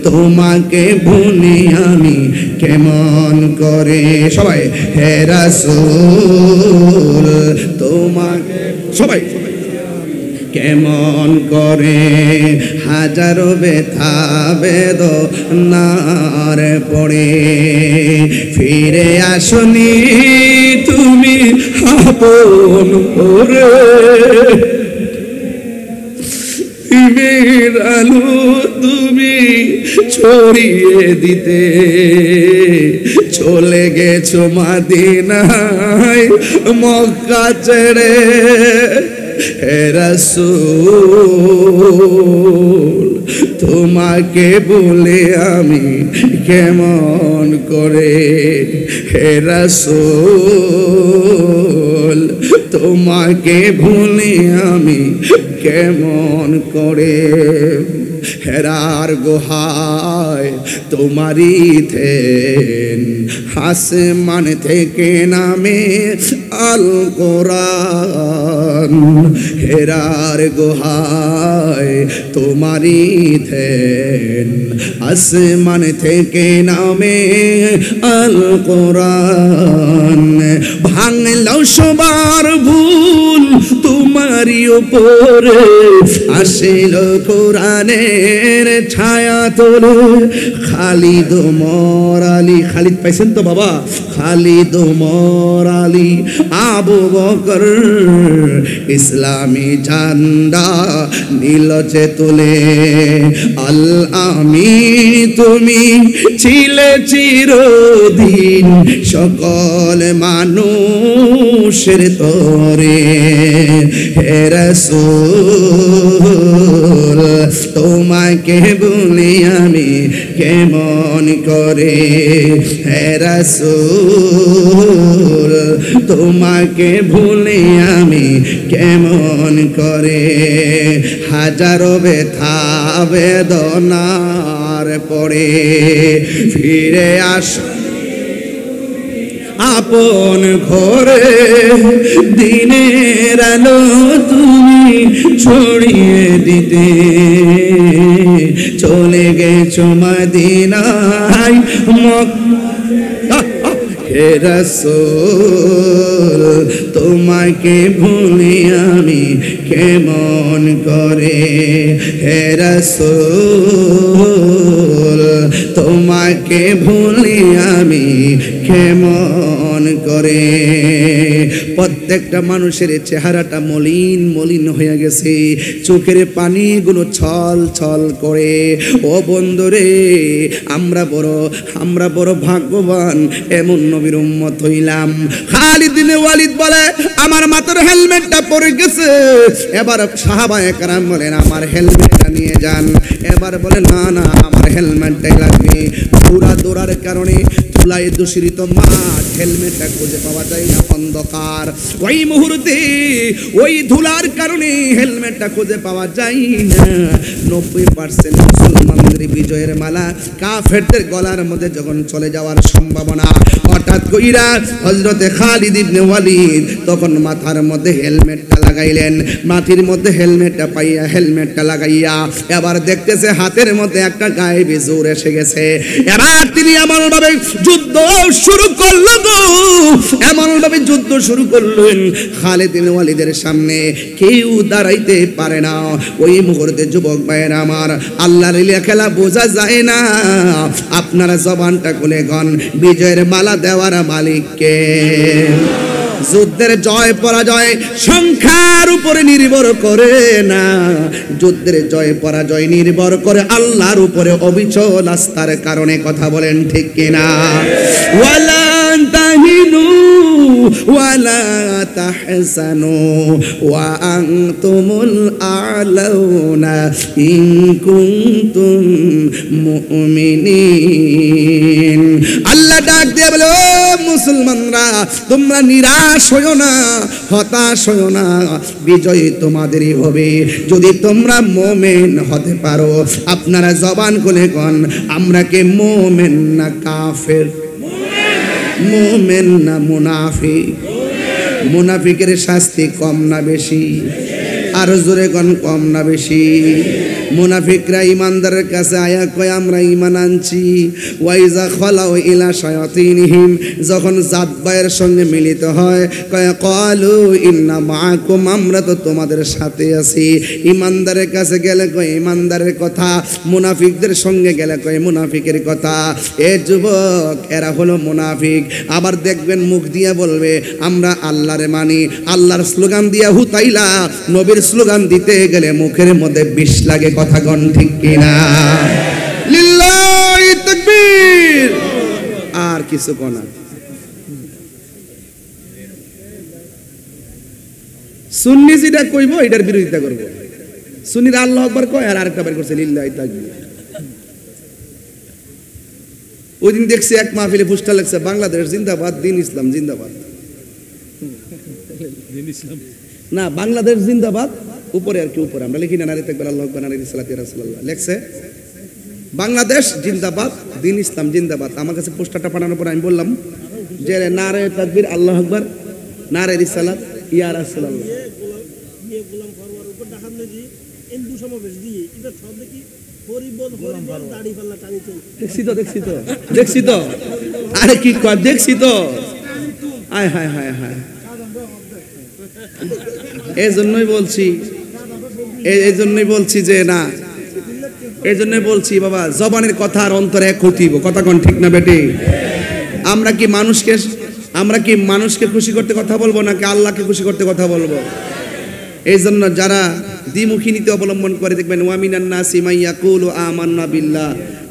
তোমাকে ভুলি আমি কেমন করে? সবাই হে রাসূল, তোমাকে সবাই কেমন করে? হাজারো ব্যথা বেদনার পড়ে ফিরে আসনি তুমি আপন করে, দিনের আলো তুমি ছড়িয়ে দিতে চলে গেছো মদিনায় মক্কা ছেড়ে। হে রাসূল, তোমাকে বলে আমি কেমন করে? হে রাসূল, তোমাকে ভুলে আমি কেমন করে? হেরার গুহায় তোমারি থেন, আসমান থেকে নামে আল কোরআন। হেরার গুহায় তোমারি থেন, আসমান থেকে নামে আল কোরআন। ভাঙল সবার ভুল তোমারি উপরে, আসিল কোরআনের ছায়া তোলে। খালিদ ওমর আলী, খালিদ পাইছেন তো বাবা? খালিদ ওমর আলী, আবু বকর ইসলামী ঝান্ডা নীল যে তোলে। আল আমিন তুমি ছিলে চিরদিন সকল মানুষের তরে। হে রাসূল, তোমাকে বলি আমি কেমন করে? হে রাসূল, তোমাকে ভুলে আমি কেমন করে, হাজারো ব্যথা বেদনার পরে ফিরে আস আপন ঘরে, দিনের আলো তুমি ছড়িয়ে দিতে, চলে গেছো মদিনায় হে রাসূল তোমাকে ভুলি আমি কেমন করে, হে রাসূল তোমাকে ভুলি আমি কেমন করে। প্রত্যেকটা মানুষের চেহারাটা মলিন মলিন হয়ে গেছে, চোখের পানিগুলো ছল ছল করে। ও বন্ধুরে, আমরা বড় ভাগ্যবান, এমন নবীর উম্মত হইলাম। খালিদ বিন ওয়ালিদ বলে আমার মাথার হেলমেটটা পড়ে গেছে। এবার সাহাবায়ে কেরাম বলেন আমার হেলমেটটা নিয়ে যান। এবার বলে না না আমার হেলমেটটাই লাগবে। দৌড়ার কারণে ধুলায় দূষিত মাঠ, হেলমেটটা খুঁজে পাওয়া যায় না, অন্ধকার। ওই মুহূর্তে ওই ধুলার কারণে হেলমেটটা খুঁজে পাওয়া যায় না। 90% মুসলমানদের বিজয়ের মালা কাফেরদের গলার মধ্যে যখন চলে যাওয়ার সম্ভাবনা, হঠাৎ কইরা হযরতে খালিদ ইবনে ওয়ালিদ তখন মাথার মধ্যে হেলমেটটা লাগাইলেন। মাটির মধ্যে হেলমেটটা পাইয়া হেলমেটটা লাগাইয়া এবার দেখতেছে হাতের মধ্যে একটা গায়েবী জোর এসে গেছে। এবার তিনি এমনভাবে যুদ্ধ শুরু করলেন, এমনভাবে যুদ্ধ শুরু করলেন খালিদ ইবনে ওয়ালিদের সামনে কেউ দাঁড়াইতে পারে না। ওই মুহূর্তে যুবক ভাইয়েরা আমার, আল্লাহর লীলা খেলা বোঝা যায় না। আপনারা জবানটা খুলে গন, বিজয়ের মালা দেওয়ার মালিক কে? যুদ্ধের জয় পরাজয় সংখ্যার উপরে নির্ভর করে না, যুদ্ধের জয় পরাজয় নির্ভর করে আল্লাহর উপরে অবিচল আস্থার কারণে। কথা বলেন ঠিক কিনা? ওয়ালা তাহিনু ওয়ালা তাহসানু ওয়া আনতুমুল আ'লাউনা ইন কুনতুম মুমিনিন। আল্লাহ ডাক দিয়ে বলে ও মুসলমানরা, তোমরা নিরাশ হইও না, হতাশ হইও না, বিজয় তোমাদেরই হবে যদি তোমরা মুমিন হতে পারো। আপনারা জবান খুলে কোন, আমরা কি মুমিন না কাফের? মুমিন না মুনাফিক? মুনাফিকের শাস্তি কম না বেশি? আর জোরে কোন, কম না বেশি? মুনাফিকরা ইমানদারের কাছে আয়া কয় আমরা ঈমান আনছি। ওয়াইজা খালাউ ইলা শায়াতিনহিম, যখন জাত ভাইয়ের সঙ্গে মিলিত হয় কয় ক্বালু ইন্না মাআকুম, আমরা তো তোমাদের সাথে আছি। ইমানদারের কাছে গেলে কয় ইমানদারের কথা, মুনাফিকদের সঙ্গে গেলে কয় মুনাফিকের কথা। এ যুবক, এরা হলো মুনাফিক। আবার দেখবেন মুখ দিয়ে বলবে আমরা আল্লাহরে মানি, আল্লাহর স্লোগান দিয়া হুতাইলা, নবীর স্লোগান দিতে গেলে মুখের মধ্যে বিষ লাগে। কথা গণ ঠিক কিনা? লিল্লাহি তাকবীর। আর কিছু কোনা সুন্নি যেটা কইবো এটার বিরোধিতা করব। সুন্নিরা আল্লাহু আকবার কয় আর আরেকটা বের করছে লিল্লাহি তাকবীর। ওই দিন দেখছি এক মাহফিলে পোস্টার লাগছে বাংলাদেশ জিন্দাবাদ, দিন ইসলাম জিন্দাবাদ। দিন ইসলাম না, বাংলাদেশ জিন্দাবাদ উপরে আর কি উপরে আমরা লিখি না, নারী তাকবীর আল্লাহু আকবার নারী সালাতি রাসূলুল্লাহ লেখছে বাংলাদেশ জিন্দাবাদ, দিন ইসলাম জিন্দাবাদ। আমার কাছে পোস্টারটা পাঠানোর পর আমি বললাম যে নারে তাকবীর আল্লাহু আকবার নারে রিসালাত ইয়া রাসূলুল্লাহ। গোলাম ফরওয়ার উপর ডাকাত নেজি হিন্দু সমাবেশ দিয়ে এটা সব দেখি পরিবল পরিবল দাড়ি পাল্লা টানি চল। দেখছি তো আরে কি কর, দেখছি তো। আয় হায় হায় হায়, এই জন্যই বলছি যে না, এই জন্যই বলছি বাবা জবানের কথা আর অন্তরে এক হইব। কথা কোন ঠিক না বেটি? আমরা কি মানুষকে খুশি করতে কথা বলবো নাকি আল্লাহকে খুশি করতে কথা বলবো? এই জন্য যারা দ্বিমুখী নীতি অবলম্বন করে দেখবেন ওয়ামিনান নাসি মান ইয়াকুলু আমান্না বিল্লাহ,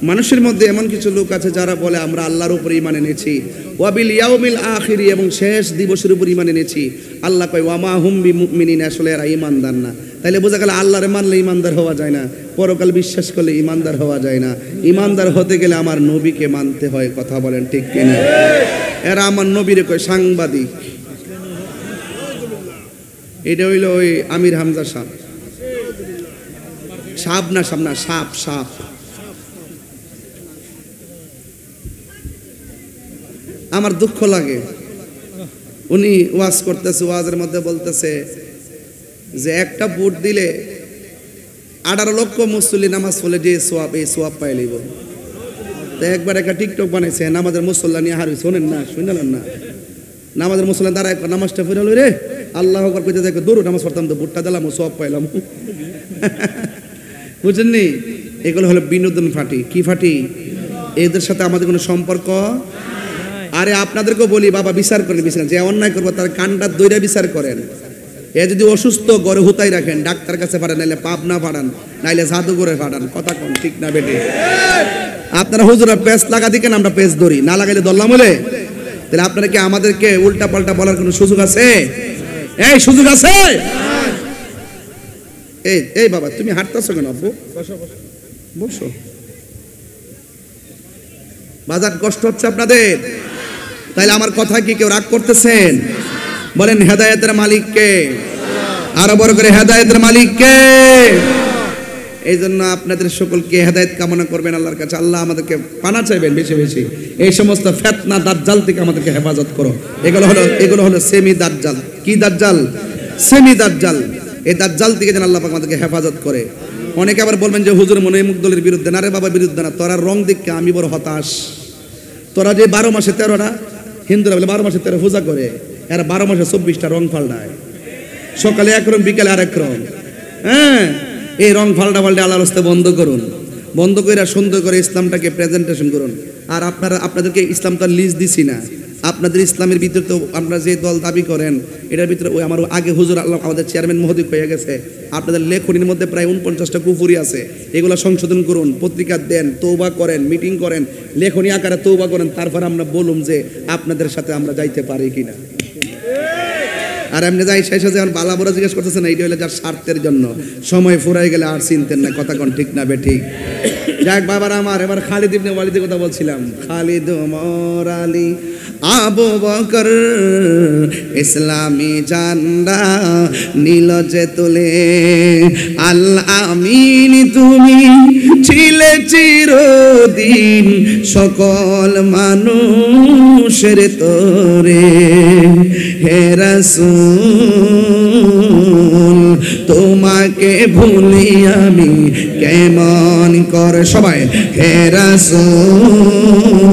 মানুষের মধ্যে এমন কিছু লোক আছে যারা বলে আমরা আল্লাহর উপর ঈমান এনেছি, ওয়া বিল ইয়াউমিল আখির, এবং শেষ দিবসের উপর ঈমান এনেছি। আল্লাহ কয় ওয়া মা হুম বিমুমিনিন, আসলে এরা ঈমানদার না। তাইলে বোঝা গেল আল্লাহরে মানলে ঈমানদার হওয়া যায় না, পরকাল বিশ্বাস করলে ঈমানদার হওয়া যায় না। ঈমানদার হতে গেলে আমার নবীকে মানতে হয়। কথা বলেন ঠিক কিনা? এরা আমার নবীরে কয় সাংবাদিক। এটা হইল ওই আমির হামজা সাপ। সাপ না সাপ না, সাপ সাপ। আমার দুঃখ লাগে, উনি ওয়াজ করতেছে, ওয়াজের মধ্যে বলতেছে যে একটা ভোট দিলে 18 লক্ষ মুসল্লি নামাজ পড়লে যে সোয়াব, এই সোয়াব পাই লইব। তো একবার একটা টিকটক বানাইছে নামাজের মুসল্লা নিয়ে, হারি শোনেন না, শুনলেন না, নামাজের মুসল্লা দ্বারা একবার নামাজটা ফিরে হলো রে আল্লাহ আকবার কইতে দেখো দৌড় নামাজ পড়তাম, তো ভোটটা দিলাম সোয়াব পাইলাম। বুঝেননি? এগুলো হলো বিনোদন ফাটি। কি ফাটি? এদের সাথে আমাদের কোনো সম্পর্ক। আরে আপনাদেরকেও বলি বাবা, বিচার করেন, বিচার যে অন্যায় করবো তার কানটা দইরা বিচার করেন। এ যদি অসুস্থ ঘরে হুতাই রাখেন, ডাক্তার কাছে পাঠান, নাইলে পাবনা পাঠান, নাইলে জাদুঘরে পাঠান। কথা কোন ঠিক না বেটে? আপনারা হুজুরা পেস লাগা দিকেন, আমরা পেস ধরি, না লাগাইলে ধরলাম বলে। তাহলে আপনারা কি আমাদেরকে উল্টা পাল্টা বলার কোনো সুযোগ আছে? এই সুযোগ আছে? এই এই বাবা তুমি হাঁটতেছো কেন? আব্বু বসো। বাজার কষ্ট হচ্ছে আপনাদের, তাইলে আমার কথা কি কেউ রাগ করতেছেন? বলেন হেদায়েতের মালিক কে? আরো বড় করে, হেদায়েতের মালিক কে? এই জন্য আপনাদের সকলকে হেদায়েত কামনা করবেন আল্লাহর কাছে। আল্লাহ আমাদেরকে পানা চাইবেন বেশি বেশি, এই সমস্ত ফিতনা দাজ্জাল থেকে আমাদেরকে হেফাজত করো। এগুলো হলো সেমি দাজ্জাল। কি দাজ্জাল? সেমি দাজ্জাল। এই দাজ্জাল থেকে যেন আল্লাহ পাক আমাদেরকে হেফাজত করে। অনেকে আবার বলবেন যে হুজুর মনে মুখ দলের বিরুদ্ধে। না রে বাবা, বিরুদ্ধে না, তোরা রং দেখে আমি বড় হতাশ। তোরা যে 12 মাসে 13টা, হিন্দুরা বলে 12 মাসে 13 পূজা করে, এরা 12 মাসে 24টা রং ফাল্টায়, সকালে এক রং বিকালে আরেক রং। হ্যাঁ, এই রং ফাল্টা আল্লাহর রাস্তায় বন্ধ করুন, বন্ধ করে সুন্দর করে ইসলামটাকে প্রেজেন্টেশন করুন। আর আপনাদেরকে ইসলাম তো লিস্ট দিছি না, আপনাদের ইসলামের ভিতরে তো আপনারা যে দল দাবি করেন এটার ভিতরে ওই আমার আগে হুজুর আল্লাহ আমাদের চেয়ারম্যান মহোদয় হয়ে গেছে, আপনাদের লেখনির মধ্যে প্রায় 49টা কুফুরি আছে। এগুলো সংশোধন করুন, পত্রিকা দেন, তৌবা করেন, মিটিং করেন, লেখনী আকারে তৌবা করেন, তারপর আমরা বলুম যে আপনাদের সাথে আমরা যাইতে পারি কিনা। আর এমনি যাই শেষে যে বালা বড়া জিজ্ঞেস করতেছেন, এইটা হলে যার স্বার্থের জন্য, সময় ফুরাই গেলে আর চিনতেন না। কথা কোন ঠিক না বেঠিক? যাক বাবার আমার, এবার খালিদ ইবনে ওয়ালিদের কথা বলছিলাম। খালিদ, ওমর, আলী, আবু বকর ইসলামী ঝান্ডা নীল যে তুলে। আল আমিন তুমি ছিলে চিরদিন সকল মানুষের তরে। হে রাসূল তোমাকে ভুলি আমি কেমন করে। সবাই হে রাসূল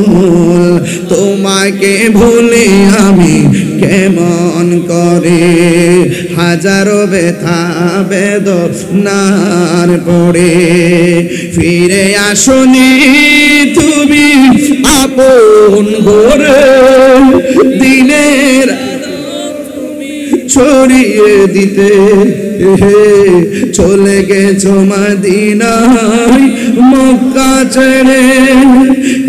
তোমাকে ভুলি আমি কেমন করে। হাজারো ব্যথা বেদনার পড়ে ফিরে আসনি তুমি আপন ঘরে। দিনের ছড়িয়ে দিতে চলে গেছো মদিনায় মক্কা ছেড়ে।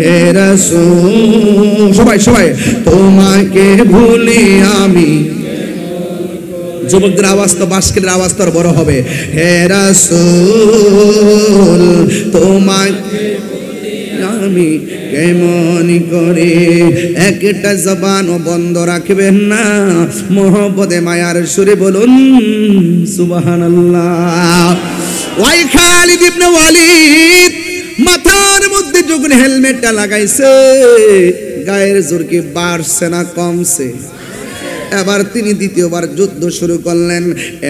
হে রাসূল সবাই সবাই তোমাকে ভুলি আমি। যুবকদের আওয়াজ তো, বাস্কের আওয়াজ তো বড় হবে। হে রাসূল তোমাকে আমি কেমন করে। একটা জবানও বন্ধ রাখবেন না, মোহব্বতে মায়ার সুরে বলুন সুবহানাল্লাহ। ওই খালিদ ইবনে ওয়ালিদ মাথার মধ্যে যখন হেলমেটটা লাগাইছে, গায়ের জোর কি বাড়ছে না কমছে? এবার তিনি দ্বিতীয়বার যুদ্ধ শুরু করলেন,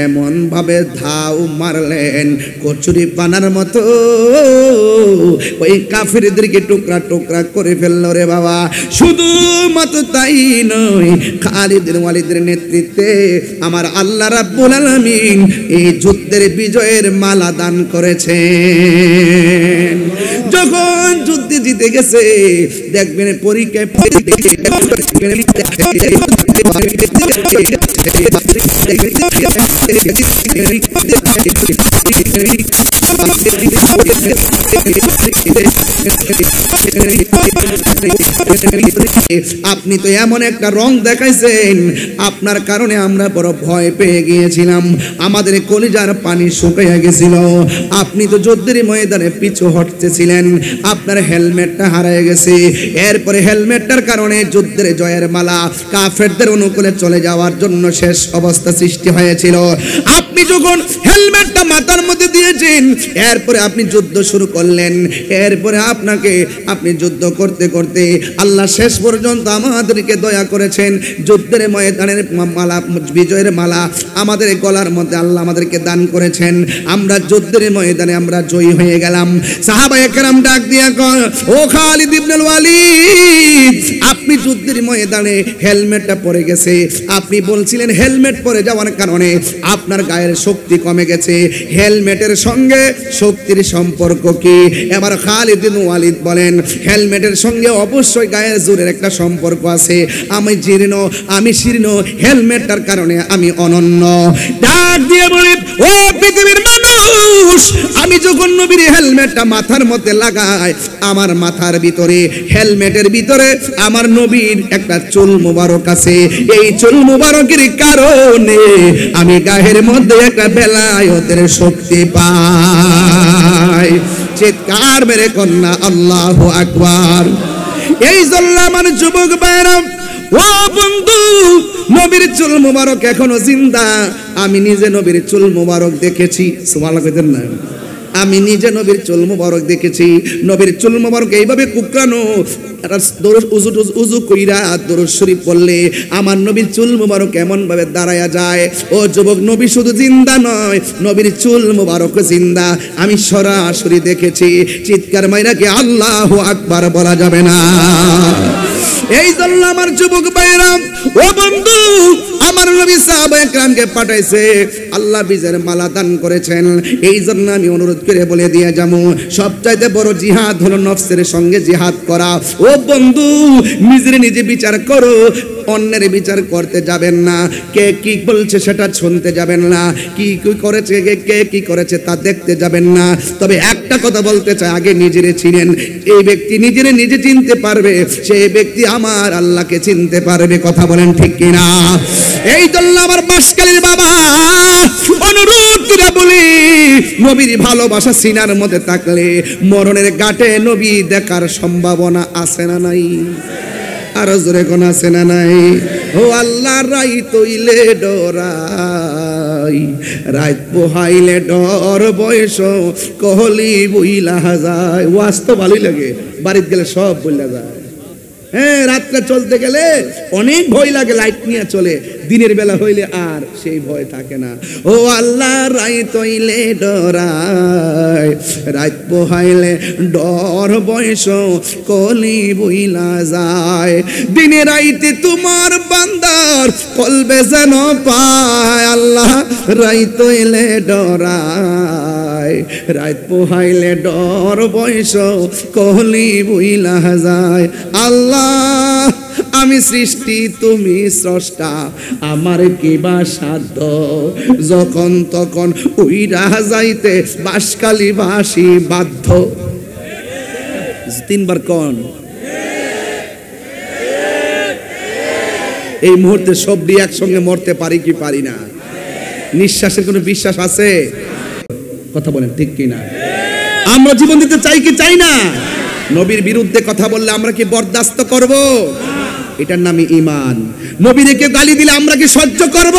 এমন ভাবে ধাও মারলেন কচুরি পানার মতো, ওই কাফিরদেরকে টুকরা টুকরা করে ফেললো রে বাবা। শুধু মাত্র তাই নয়, খালিদ বিন ওয়ালিদের নেতৃত্বে আমার আল্লাহ রাব্বুল আলামিন এই যুদ্ধের বিজয়ের মালা দান করেছেন। যখন যুদ্ধে জিতে গেছে, দেখবেন পরীক্ষায় আপনি তো এমন একটা রং দেখাইছেন, আপনার কারণে আমরা বড় ভয় পেয়ে গিয়েছিলাম, আমাদের কলিজার পানি শুকিয়ে গেছিল। আপনি তো যুদ্ধের ময়দানে পিছু হটতেছিলেন, আপনার হেলমেটটা হারিয়ে গেছে। এরপরে হেলমেটটার কারণে যুদ্ধের জয়ের মালা কাফেরদের অনুকূলে চলে যাওয়ার জন্য শেষ অবস্থা সৃষ্টি হয়েছিল। আপনি যখন হেলমেটটা মাথার মধ্যে দিয়েছেন, এরপরে আপনি যুদ্ধ শুরু করলেন। এরপরে আপনি যুদ্ধ করতে করতে আল্লাহ শেষ পর্যন্ত আমাদেরকে দয়া করেছেন, যুদ্ধের ময়দানের মালা, বিজয়ের মালা আমাদের গলার মধ্যে আল্লাহ আমাদেরকে দান করেছেন। আমরা যুদ্ধের ময়দানে আমরা জয়ী হয়ে গেলাম। সাহাবায়ে কেরাম ডাক দিয়া কয়, ও খালিদ ইবনুল ওয়ালিদ, আপনি যুদ্ধের ময়দানে হেলমেটটা পরে গেছে, আপনি বলছিলেন হেলমেট পরে যাওয়ার কারণে আপনার গায়ের শক্তি কমে গেছে, হেলমেটের সঙ্গে শক্তির সম্পর্ক কি? এবার খালিদ ইবনুল ওয়ালিদ বলেন, হেলমেটের সঙ্গে অবশ্যই গায়ের জোরের একটা সম্পর্ক আছে। আমি শীর্ণ, হেলমেটটার কারণে আমি অনন্য। ডাক দিয়ে বলি, ও পৃথিবীর মানুষ, আমি যখন নবীর হেলমেটটা মাথার মধ্যে লাগাই, আমার মাথার ভিতরে, হেলমেটের ভিতরে আমার নবীর একটা চুল মুবারক আছে। এই চুল মুবারকের কারণে আমি গায়ের মধ্যে একটা বেলায়েতের শক্তি পাই। চিৎকার মেরে কন্যা আল্লাহু আকবার। এই জন্য আমার যুবক ভাইরা, ও বন্ধু, নবীর চুল মুবারক এখনো জিন্দা। আমি নিজে নবীর চুল মুবারক দেখেছি। সুবহানাল্লাহ কইতেন না? আমি নিজে নবীর চুল মুবারক দেখেছি। নবীর চুল মুবারক এইভাবে কুকরানো, উজু কইরা দরুদ শরীফ পড়লে আমার নবীর চুল মুবারক এমন ভাবে দাঁড়ায়া যায়। ও যুবক, নবী শুধু জিন্দা নয়, নবীর চুল মুবারক জিন্দা। আমি সরাসরি দেখেছি। চিৎকার মাইরা কি আল্লাহু আকবার বলা যাবে না? এই জন্য আমার যুবক ভাইরা, ও বন্ধু, আমার নবী সাহাবায়ে কেরামকে পাঠাইছে, আল্লাহ বিজয়ের মালা দান করেছেন। এই জন্য আমি অনুরোধ করে বলে দিয়ে যাবো, সবচাইতে বড় জিহাদ হলো নফসের সঙ্গে জিহাদ করা। ও বন্ধু, নিজে বিচার করো, অন্যের বিচার করতে যাবেন না। কে কি বলছে সেটা শুনতে যাবেন না, কি করেছে, কে কি করেছে তা দেখতে যাবেন না। তবে একটা কথা বলতে চাই, আগে নিজেরে চিনেন। এই ব্যক্তি নিজে চিনতে পারবে, সেই ব্যক্তি আমার আল্লাহকে চিনতে পারবে। কথা বলেন ঠিক কিনা? এই জন্য আমার বাঁশখালীর বাবা অনুরোধ করে বলি, নবীর ভালোবাসা সিনার মধ্যে থাকলে মরণের ঘাটে নবী দেখার সম্ভাবনা আছে না নাই? আর জোরে কোন আছে না নাই? ও আল্লাহ, রাই তৈলে ডরাই, রাত পোহাইলে ডর, বয়স কহলি বইলা যায়। ওয়াজ তো ভালোই লাগে, বাড়িতে গেলে সব বইলা যায়। হ্যাঁ, রাত্রে চলতে গেলে অনেক ভয় লাগে, লাইট নিয়ে চলে। দিনের বেলা হইলে আর সেই ভয় থাকে না। ও আল্লাহ, রাত হইলে ডরাই, রাত পোহাইলে ডর, বয়স কলি বইলা যায়। দিনে রাইতে তোমার বান্দার কলবে যেন পায়। আল্লাহ, রাত হইলে ডরাই, রাত পোহাইলে ডর, বয়স কলি বইলা যায়। আল্লাহ, আমি সৃষ্টি, তুমি স্রষ্টা, আমার কি বা সাধ্য? যখন তখন উইরা যাইতে বাঁশখালী বাসী বাধ্য। তিনবার কোন? এই মুহূর্তে সব দিয়ে একসঙ্গে মরতে পারি কি পারি না? নিঃশ্বাসের কোনো বিশ্বাস আছে? কথা বলেন ঠিক কিনা? আমরা জীবন দিতে চাই কি চাই না? নবীর বিরুদ্ধে কথা বললে আমরা কি বরদাস্ত করব? এটার নামই ঈমান। নবীকে গালি দিলে আমরা কি সহ্য করব?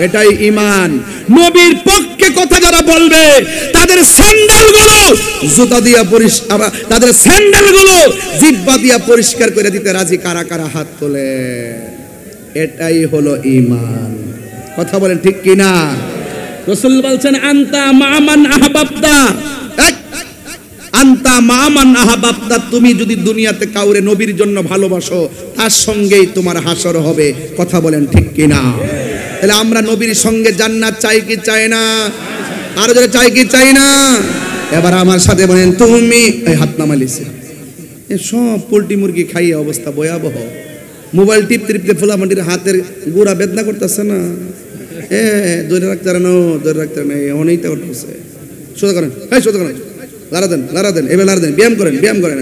এটাই ঈমান। নবীর পক্ষে কথা যারা বলবে তাদের স্যান্ডেলগুলো জুতা দিয়া পরিষ্কার, তাদের স্যান্ডেলগুলো জিহ্বা দিয়া পরিষ্কার করে দিতে রাজি কারা কারা হাত তোলে? এটাই হলো ঈমান। কথা বলেন ঠিক কিনা? রাসূল বলছেন, আনতা মামান আহবাবতা, আনতা মামান আহবাবতা, তুমি যদি দুনিয়াতে কাউরে নবীর জন্য ভালোবাসো, তার সঙ্গেই তোমার হাসর হবে। কথা বলেন ঠিক কিনা? তাহলে আমরা নবীর সঙ্গে জান্নাত চাই কি চাই না? আর যারা চাই কি চাই না? এবার আমার সাথে বলেন, তুমি হাত নামাইছে, সব পোল্ট্রি মুরগি খাইয়ে অবস্থা ভয়াবহ। মোবাইল টিপতে টিপতে ফুলামাটির হাতের গোড়া বেদনা করতেছে না? ধরে রাখতে না, ধরে রাখতে না, অনেক করতেছে। সোজা করেন, সোজা করেন, লারা দেন, এবার লারা দেন, ব্যায়াম করেন।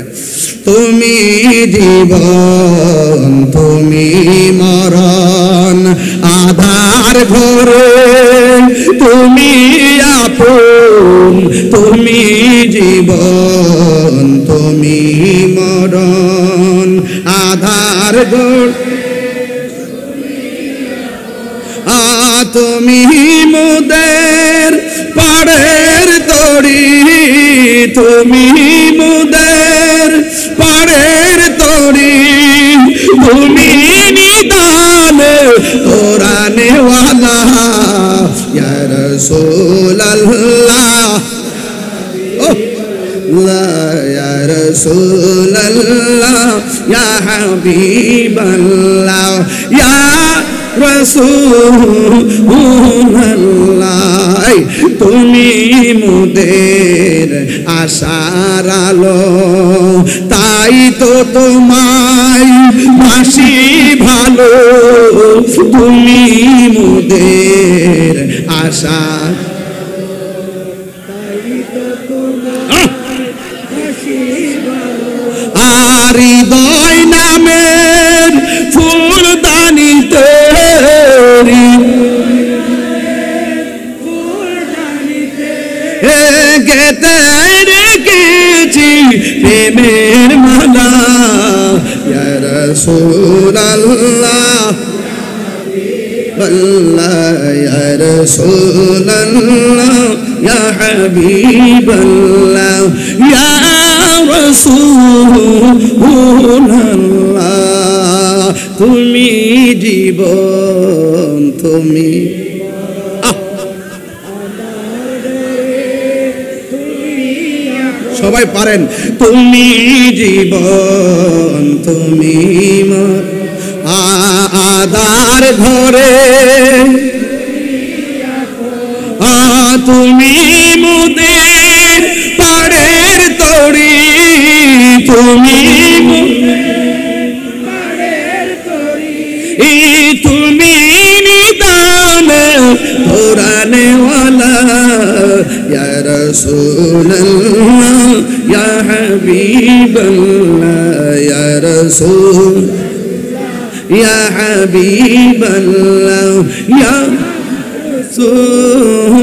তুমি জীবন, তুমি মরণ, আধার ঘরে তুমি আপন, তুমি জীবন, তুমি তুমি মরণ আধার গোল তুমি মুদের পাড়ের তরি তুমি মুদের পাড়ের তরি তুমি নিদান কোরআনে ওয়ালা ইয়া রাসূলুল্লাহ ইয়া রাসূলুল্লাহ ইয়া হাবিবাল্লাহ ইয়া রাসূলুল্লাহ তুমি মোদের আশার আলো তাই তো তোমায় বাসি ভালো তুমি মোদের আশা আর হৃদয় নামের ফুলদানিতে গেতে রেখেছি প্রেমের মালা ইয়া রাসূলুল্লাহ ইয়া রাসূলুল্লাহ ইয়া হাবিবাল্লাহ ইয়া রাসূলুল্লাহ তুমি জীবন তুমি সবাই পারেন তুমি জীবন তুমি আদার ঘরে তুমি মুদের পাড়ের তরি তুমি তুমি নিদান কোরআনে ওয়ালা ইয়া রাসূলুল্লাহ ইয়া হাবিবাল্লাহ ইয়া রাসূল ইয়া হাবিবাল্লাহ ইয়া রাসূলুল্লাহ